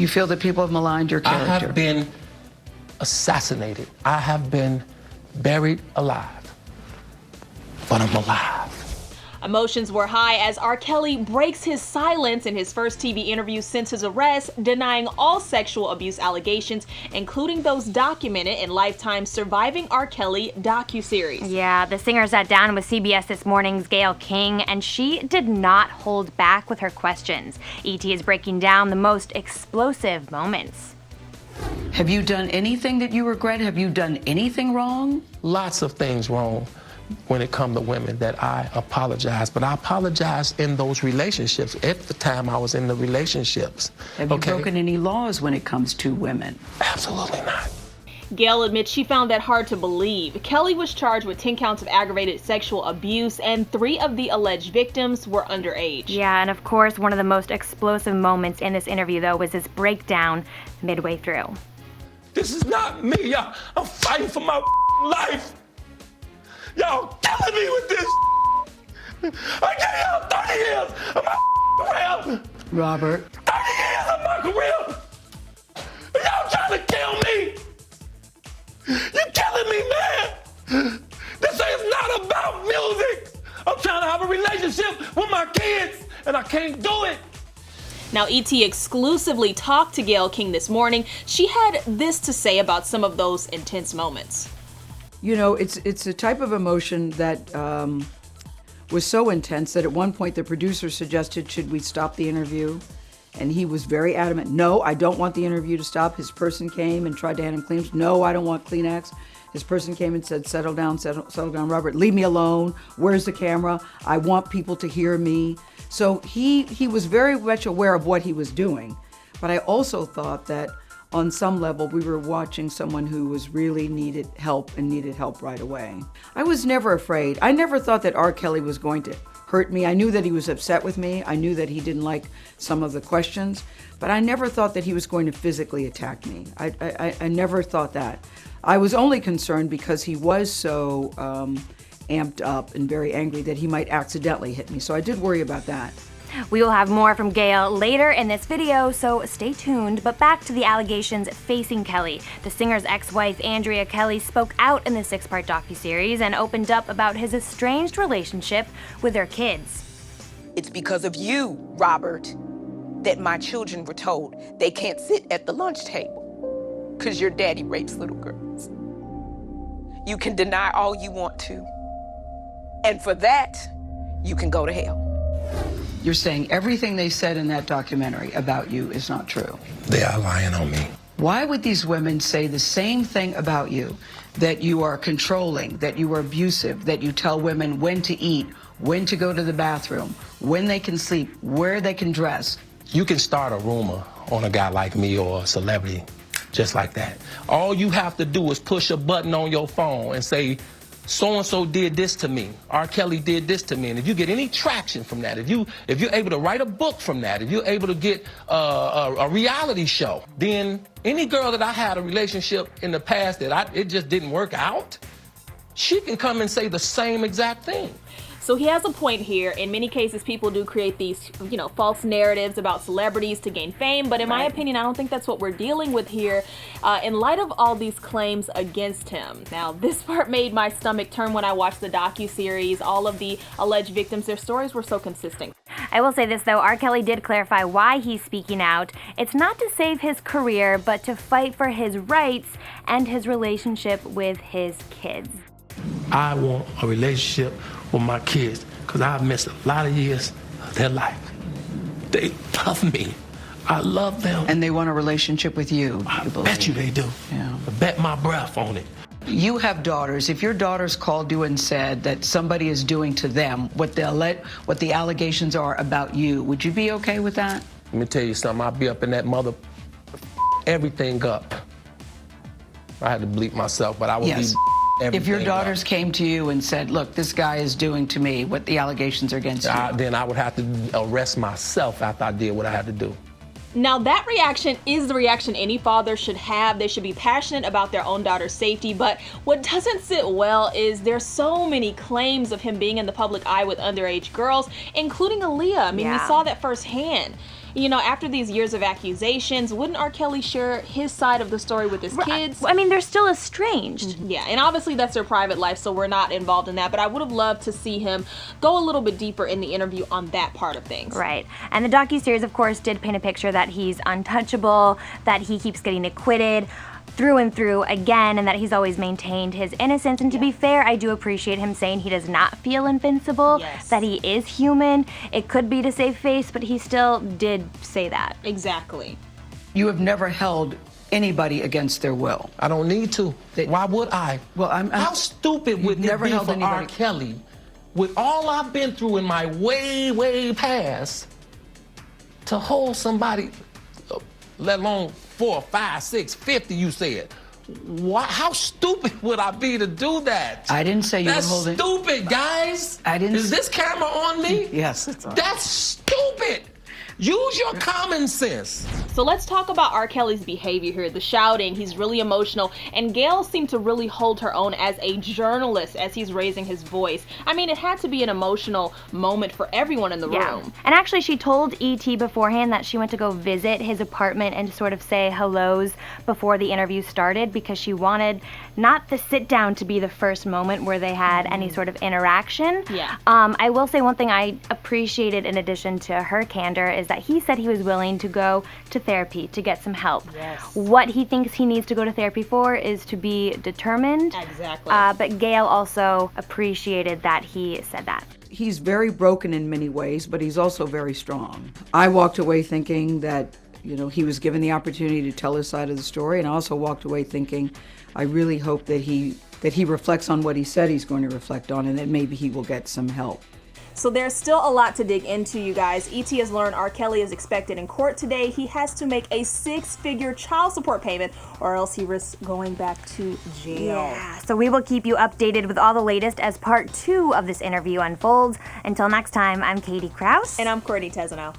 You feel that people have maligned your character? I have been assassinated. I have been buried alive. But I'm alive. Emotions were high as R. Kelly breaks his silence in his first TV interview since his arrest, denying all sexual abuse allegations, including those documented in Lifetime's Surviving R. Kelly docuseries. Yeah, the singer sat down with CBS This Morning's Gayle King, and she did not hold back with her questions. ET is breaking down the most explosive moments. Have you done anything that you regret? Have you done anything wrong? Lots of things wrong when it comes to women that I apologize, but I apologize in those relationships. At the time I was in the relationships. Have you broken any laws when it comes to women? Absolutely not. Gayle admits she found that hard to believe. Kelly was charged with 10 counts of aggravated sexual abuse, and 3 of the alleged victims were underage. Yeah, and of course, one of the most explosive moments in this interview, though, was his breakdown midway through. This is not me, y'all. I'm fighting for my life. Y'all killing me with this. I gave y'all 30 years of my career. Robert. 30 years of my career. Y'all trying to kill me. You're killing me, man. This is not about music. I'm trying to have a relationship with my kids, and I can't do it. Now, ET exclusively talked to Gayle King this morning. She had this to say about some of those intense moments. You know, it's a type of emotion that was so intense that at one point the producer suggested, should we stop the interview? And he was very adamant, no, I don't want the interview to stop. His person came and tried to hand him Kleenex. No, I don't want Kleenex. His person came and said, settle down, Robert, leave me alone. Where's the camera? I want people to hear me. So he was very much aware of what he was doing. But I also thought that on some level, we were watching someone who was really needed help right away. I was never afraid. I never thought that R. Kelly was going to hurt me. I knew that he was upset with me. I knew that he didn't like some of the questions, but I never thought that he was going to physically attack me. I never thought that. I was only concerned because he was so amped up and very angry that he might accidentally hit me. So I did worry about that. We will have more from Gayle later in this video, so stay tuned. But back to the allegations facing Kelly. The singer's ex-wife, Andrea Kelly, spoke out in the 6-part docuseries and opened up about his estranged relationship with their kids. It's because of you, Robert, that my children were told they can't sit at the lunch table because your daddy rapes little girls. You can deny all you want to, and for that, you can go to hell. You're saying everything they said in that documentary about you is not true. They are lying on me. Why would these women say the same thing about you? That you are controlling, that you are abusive, that you tell women when to eat, when to go to the bathroom, when they can sleep, where they can dress. You can start a rumor on a guy like me or a celebrity just like that. All you have to do is push a button on your phone and say, so-and-so did this to me. R. Kelly did this to me. And if you get any traction from that, if you're able to write a book from that, if you're able to get a reality show, then any girl that I had a relationship in the past that it just didn't work out, she can come and say the same exact thing. So he has a point here. In many cases, people do create these, false narratives about celebrities to gain fame. But in my opinion, I don't think that's what we're dealing with here in light of all these claims against him. Now, this part made my stomach turn when I watched the docuseries. All of the alleged victims, their stories were so consistent. I will say this, though. R. Kelly did clarify why he's speaking out. It's not to save his career, but to fight for his rights and his relationship with his kids. I want a relationship with my kids because I've missed a lot of years of their life. They love me. I love them. And they want a relationship with you. I bet you they do. Yeah. I bet my breath on it. You have daughters. If your daughters called you and said that somebody is doing to them what the allegations are about you, would you be okay with that? Let me tell you something. I'd be up in that mother everything up. I had to bleep myself, but I would be if your daughters came to you and said, look, this guy is doing to me what the allegations are against you. Then I would have to arrest myself after I did what I had to do. Now, that reaction is the reaction any father should have. They should be passionate about their own daughter's safety. But what doesn't sit well is there's so many claims of him being in the public eye with underage girls, including Aaliyah. I mean, we saw that firsthand. You know, after these years of accusations, wouldn't R. Kelly share his side of the story with his kids? I mean, they're still estranged. Yeah, and obviously that's their private life, so we're not involved in that, but I would have loved to see him go a little bit deeper in the interview on that part of things. Right. And the docuseries, of course, did paint a picture that he's untouchable, that he keeps getting acquitted through and through again, and that he's always maintained his innocence. And to be fair, I do appreciate him saying he does not feel invincible, that he is human. It could be to save face, but he still did say that. Exactly. You have never held anybody against their will. I don't need to. Why would I? Well, How stupid would it be for R. Kelly, with all I've been through in my way, way past, to hold somebody, let alone 4, 5, 6, 50, you said. How stupid would I be to do that? I didn't say you were holding. That's stupid, guys. I didn't. Is this camera on me? Yes, it's on. That's stupid. Use your common sense. So let's talk about R. Kelly's behavior here, the shouting. He's really emotional, and Gayle seemed to really hold her own as a journalist as he's raising his voice. I mean, it had to be an emotional moment for everyone in the room. And actually, she told E.T. beforehand that she went to go visit his apartment and sort of say hellos before the interview started, because she wanted not the sit down to be the first moment where they had any sort of interaction. Yeah. I will say one thing I appreciated in addition to her candor is that he said he was willing to go to therapy to get some help. Yes. What he thinks he needs to go to therapy for is to be determined. Exactly. But Gayle also appreciated that he said that. He's very broken in many ways, but he's also very strong. I walked away thinking that, you know, he was given the opportunity to tell his side of the story, and I also walked away thinking, I really hope that he reflects on what he said he's going to reflect on, and that maybe he will get some help. So there's still a lot to dig into, you guys. E.T. has learned R. Kelly is expected in court today. He has to make a 6-figure child support payment, or else he risks going back to jail. Yeah, so we will keep you updated with all the latest as part 2 of this interview unfolds. Until next time, I'm Katie Krause. And I'm Courtney Tezano.